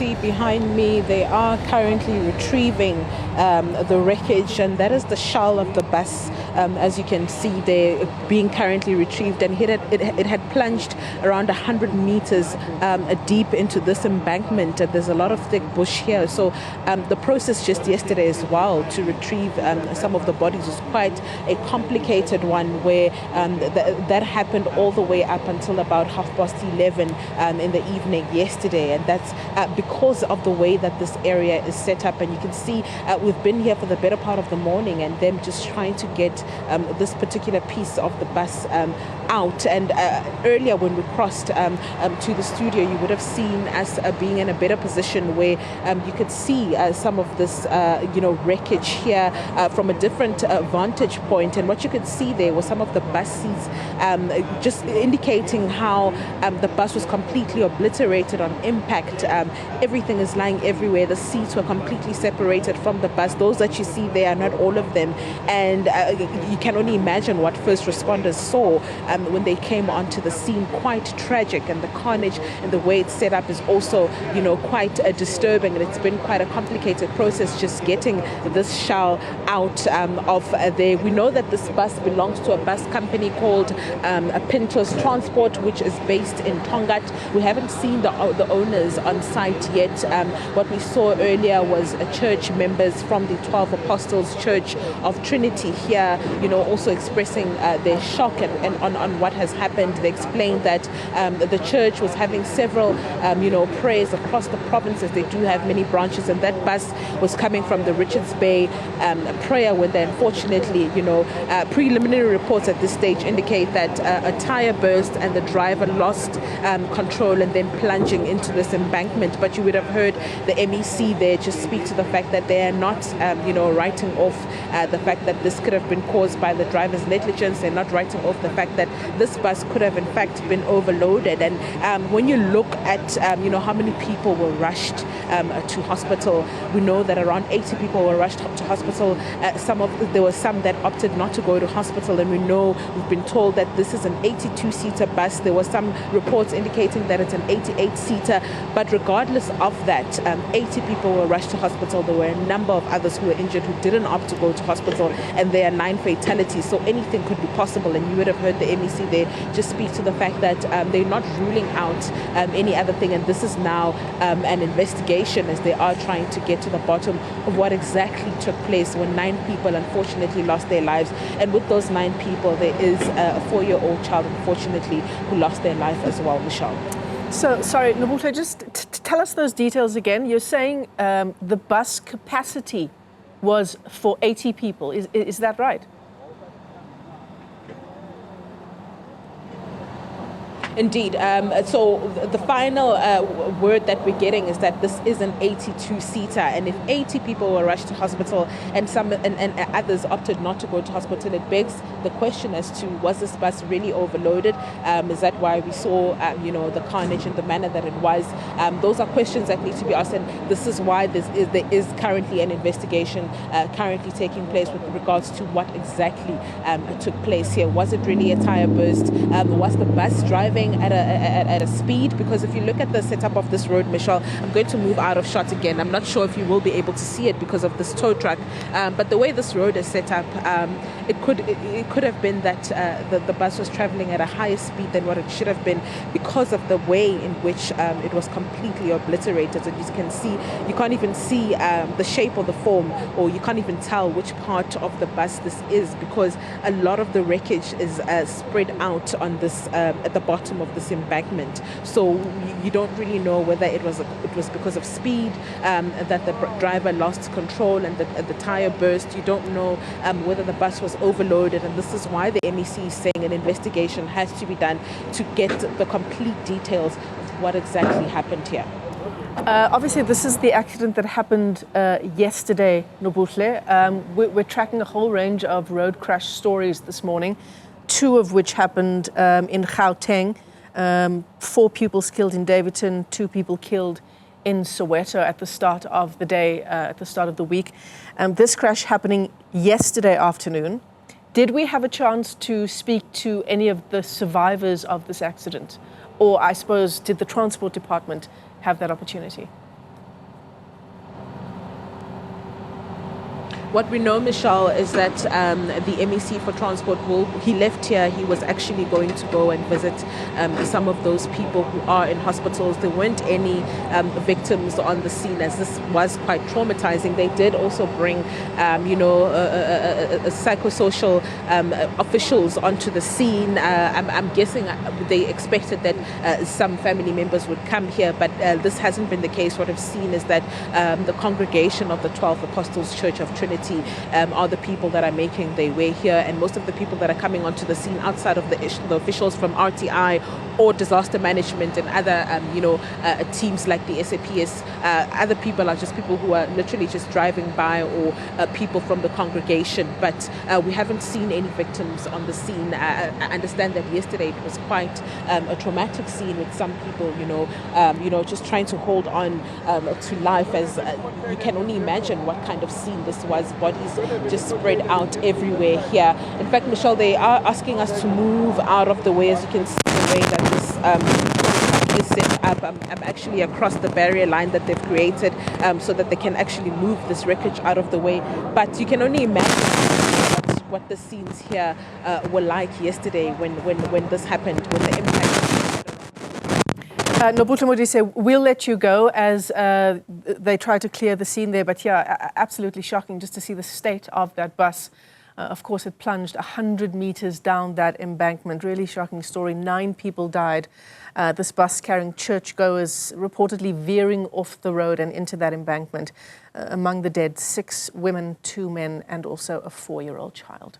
see behind me, they are currently retrieving the wreckage, and that is the shell of the bus. As you can see, they're being currently retrieved, and it had plunged around 100 meters deep into this embankment. There's a lot of thick bush here, so the process just yesterday as well to retrieve some of the bodies was quite a complicated one, where that happened all the way up until about 11:30 in the evening yesterday, and that's because of the way that this area is set up. And you can see we've been here for the better part of the morning, and them just trying to get this particular piece of the bus out. And earlier when we crossed to the studio, you would have seen us being in a better position where you could see some of this wreckage here from a different vantage point. And what you could see there was some of the bus seats, just indicating how the bus was completely obliterated on impact. Everything is lying everywhere. The seats were completely separated from the bus. Those that you see there are not all of them, and you can only imagine what first responders saw when they came onto the scene. Quite tragic, and the carnage and the way it's set up is also quite disturbing, and it's been quite a complicated process just getting this shell out of there. We know that this bus belongs to a bus company called Pintos Transport, which is based in Tongat. We haven't seen the owners on site yet. What we saw earlier was church members from the 12 Apostles Church of Trinity here, also expressing their shock and on what has happened. They explained that the church was having several, prayers across the provinces. They do have many branches, and that bus was coming from the Richards Bay prayer, when they unfortunately, preliminary reports at this stage indicate that a tire burst and the driver lost control and then plunging into this embankment. But you would have heard the MEC there just speak to the fact that they are not, writing off the fact that this could have been caused by the driver's negligence. They're not writing off the fact that this bus could have in fact been overloaded. And when you look at how many people were rushed to hospital, we know that around 80 people were rushed to hospital. There were some that opted not to go to hospital, and we've been told that this is an 82-seater bus. There were some reports indicating that it's an 88-seater, but regardless of that, 80 people were rushed to hospital. There were a number of others who were injured who didn't opt to go to hospital, and there are 9 fatalities, so anything could be possible. And you would have heard the MEC there just speak to the fact that they're not ruling out any other thing, and this is now an investigation as they are trying to get to the bottom of what exactly took place when 9 people unfortunately lost their lives. And with those 9 people, there is a 4-year-old child, unfortunately, who lost their life as well, Michelle. So, sorry, Nobuhle, just tell us those details again. You're saying the bus capacity was for 80 people. Is that right? Indeed. So the final word that we're getting is that this is an 82-seater, and if 80 people were rushed to hospital and some and others opted not to go to hospital, it begs the question as to, was this bus really overloaded? Is that why we saw the carnage in the manner that it was? Those are questions that need to be asked, and this is why there is currently an investigation currently taking place with regards to what exactly took place here. Was it really a tire burst? Was the bus driving at a speed? Because if you look at the setup of this road, Michelle, I'm going to move out of shot again. I'm not sure if you will be able to see it because of this tow truck, but the way this road is set up, it could have been that the bus was traveling at a higher speed than what it should have been because of the way in which it was completely obliterated. And you can see, you can't even see the shape or the form, or you can't even tell which part of the bus this is, because a lot of the wreckage is spread out on this at the bottom of this embankment. So you don't really know whether it was because of speed that the driver lost control and the tire burst. You don't know whether the bus was overloaded, and this is why the MEC is saying an investigation has to be done to get the complete details of what exactly happened here. Obviously, this is the accident that happened yesterday, Nobuhle. We're tracking a whole range of road crash stories this morning, 2 of which happened in Gauteng. 4 pupils killed in Davidson, 2 people killed in Soweto at the start of the day, at the start of the week. This crash happening yesterday afternoon. Did we have a chance to speak to any of the survivors of this accident? Or I suppose, did the Transport Department have that opportunity? What we know, Michelle, is that the MEC for Transport he left here. He was actually going to go and visit some of those people who are in hospitals. There weren't any victims on the scene, as this was quite traumatizing. They did also bring, psychosocial officials onto the scene. I'm guessing they expected that some family members would come here, but this hasn't been the case. What I've seen is that the congregation of the 12th Apostles Church of Trinity are the people that are making their way here, and most of the people that are coming onto the scene outside of the officials from RTI or disaster management and other teams like the SAPS, other people are just people who are literally just driving by, or people from the congregation, but we haven't seen any victims on the scene. I understand that yesterday it was quite a traumatic scene with some people just trying to hold on to life, as you can only imagine what kind of scene this was. Bodies just spread out everywhere here. In fact, Michelle, they are asking us to move out of the way. As you can see the way that this is set up. I'm actually across the barrier line that they've created so that they can actually move this wreckage out of the way. But you can only imagine what the scenes here were like yesterday when this happened, when the impact. Nobuhle Modise, we'll let you go as they try to clear the scene there. But yeah, absolutely shocking just to see the state of that bus. Of course, it plunged 100 meters down that embankment. Really shocking story. 9 people died. This bus carrying churchgoers reportedly veering off the road and into that embankment. Among the dead, 6 women, 2 men, and also a 4-year-old child.